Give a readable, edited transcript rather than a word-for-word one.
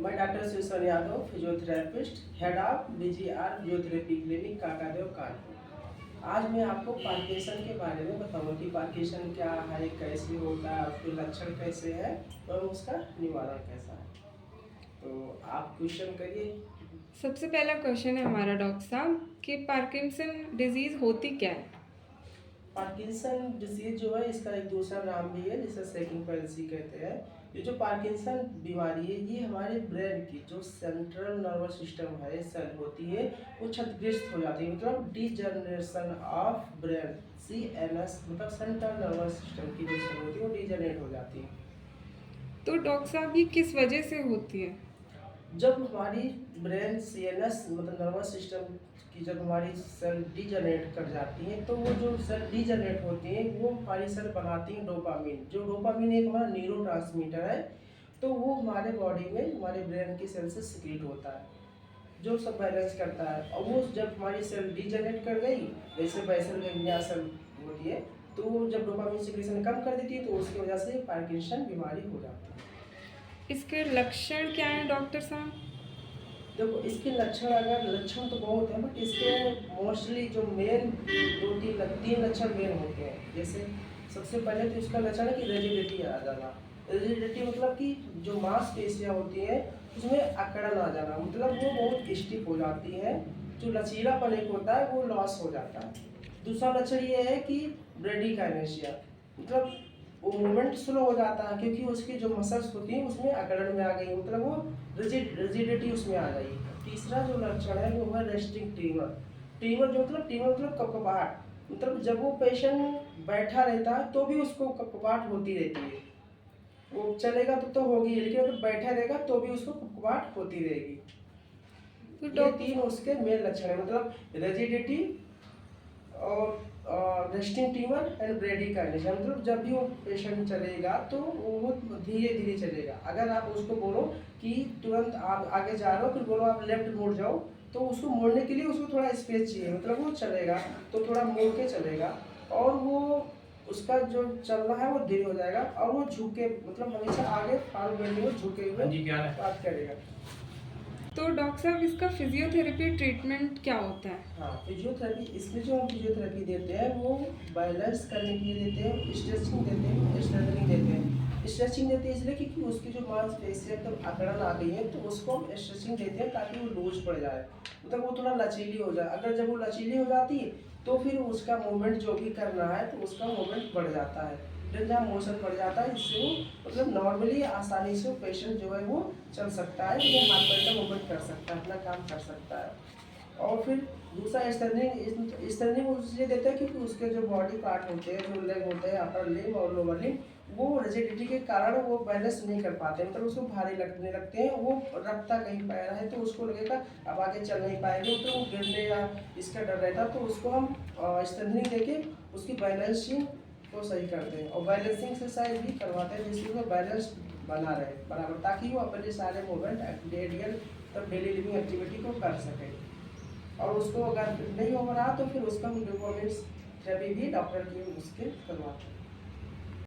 मैं doctor Shivsan Yadav, physiotherapist, head of BGR physiotherapy clinic, Kakadeo, Kanpur. आज मैं आपको पार्किंसन के बारे में बताऊंगा कि पार्किंसन क्या है, कैसे होता है, उसके लक्षण कैसे हैं और उसका निवारण कैसा है। तो आप क्वेश्चन करिए। सबसे पहला क्वेश्चन है हमारा डॉक्टर साहब कि पार्किंसन डिजीज़ होती क्या है। पार्किंसन डिजीज जो है, इसका एक दूसरा नाम भी है जिसे सेकंड पैल्सी कहते हैं। ये जो पार्किंसन बीमारी है, ये हमारे ब्रेन की जो सेंट्रल नर्वस सिस्टम है सेल होती है, वो क्षतिग्रस्त हो जाती है। मतलब डिजनरेशन ऑफ ब्रेन, CNS, मतलब सेंट्रल नर्वस सिस्टम की जो सेल होती है वो डिजनरेट हो जाती है। तो डॉक्टर साहब ये किस वजह से होती है। जब हमारी ब्रेन CNS मतलब नर्वस सिस्टम की जब हमारी सेल डिजनरेट कर जाती हैं, तो वो जो सेल डिजनरेट होती हैं वो हमारी सेल बनाती हैं डोपामिन। जो डोपामिन एक हमारा न्यूरो ट्रांसमीटर है, तो वो हमारे बॉडी में हमारे ब्रेन की सेल से सिक्रीट होता है, जो सब बैलेंस करता है। और वो जब हमारी सेल डिजनरेट कर गई, जैसे बेसल गैंग्लिया सेल होती है, तो वो जब डोपामिन सिक्रीशन कम कर देती है, तो उसकी वजह से पार्किंसन बीमारी हो जाती है। इसके लक्षण क्या हैं डॉक्टर साहब। देखो, इसके लक्षण तो बहुत हैं, बट इसके मोस्टली जो मेन तीन लक्षण मेन होते हैं। जैसे सबसे पहले तो इसका लक्षण है कि रेजिडिटी आ जाना। रेजिडिटी मतलब कि जो मांसपेशियां होती हैं उसमें अकड़न आ जाना, मतलब वो बहुत स्टिफ हो जाती है। जो लचीलापन एक होता है वो लॉस हो जाता है। दूसरा लक्षण ये है कि ब्रेडिकाइनेशिया, मतलब वो मूवमेंट स्लो हो जाता है, क्योंकि उसकी जो मसल्स होती हैं उसमें अकड़न में आ गई, मतलब वो रिजिडिटी उसमें आ गई। तीसरा जो लक्षण है वो है रेस्टिंग ट्रीमर। ट्रीमर मतलब कपकपाहट, मतलब जब वो पेशेंट बैठा रहता है तो भी उसको कपकपाहट होती रहती है। वो चलेगा तो होगी, लेकिन अगर बैठा रहेगा तो भी उसको कपकपाहट होती रहेगी। तो ये डॉक्टर तीन उसके मेन लक्षण है, मतलब रेजिडिटी और रेस्टिंग ट्यूमर एंड ब्रेडिकाइनेशिया। मतलब जब भी वो पेशेंट चलेगा तो वो धीरे धीरे चलेगा। अगर आप उसको बोलो कि तुरंत आप आगे जा रहे हो, फिर बोलो आप लेफ्ट मुड़ जाओ, तो उसको मोड़ने के लिए उसको थोड़ा स्पेस चाहिए, मतलब वो चलेगा तो थोड़ा मुड़ के चलेगा, और वो उसका जो चलना है वो धीरे हो जाएगा, और वो झुके, मतलब हमेशा आगे फॉरवर्ड में झुके हुए बात करेगा। तो डॉक्टर साहब इसका फिजियोथेरेपी ट्रीटमेंट क्या होता है। हाँ, फिजियोथेरेपी, इसमें जो हम फिजियोथेरेपी देते हैं वो बैलेंस करने के लिए देते हैं, स्ट्रेचिंग देते हैं, स्ट्रेटनिंग देते हैं। स्ट्रेचिंग देते हैं इसलिए क्योंकि उसकी जो मांसपेशियां एकदम अकड़न आ गई है, तो उसको हम स्ट्रेचिंग देते हैं ताकि वो लूज पड़ जाए, मतलब वो थोड़ा लचीली हो जाए। अगर जब वो लचीली हो जाती है तो फिर उसका मूवमेंट जो भी करना है तो उसका मूवमेंट बढ़ जाता है, रेंज ऑफ मोशन बढ़ जाता है, जिससे वो मतलब नॉर्मली आसानी से पेशेंट जो है वो चल सकता है, जैसे हाथ पैर का मूवमेंट कर सकता है, अपना काम कर सकता है। और फिर दूसरा स्टर्निंग उसलिए देते हैं क्योंकि उसके जो बॉडी पार्ट होते हैं, जो लेग होते हैं, अपर लिम्ब और लोअर लिम्ब, वो रिजिडिटी के कारण वो बैलेंस नहीं कर पाते, मतलब उसको भारी लगने लगते हैं। वो रखता कहीं पैर है तो उसको लगेगा अब आगे चल नहीं पाएंगे, तो वो गिरने या इसका डर रहता, तो उसको हम स्टर्निंग देके उसकी बैलेंसिंग को सही करते हैं, और बैलेंसिंग एक्सरसाइज भी करवाते हैं जिससे वो बैलेंस बना रहे बराबर, ताकि वो अपने सारे मूवमेंट डेली लिविंग एक्टिविटी को कर सके। और उसको अगर नहीं हो रहा तो फिर उसका हम डोपामिन थेरेपी भी डॉक्टर की उसके करवाते हैं।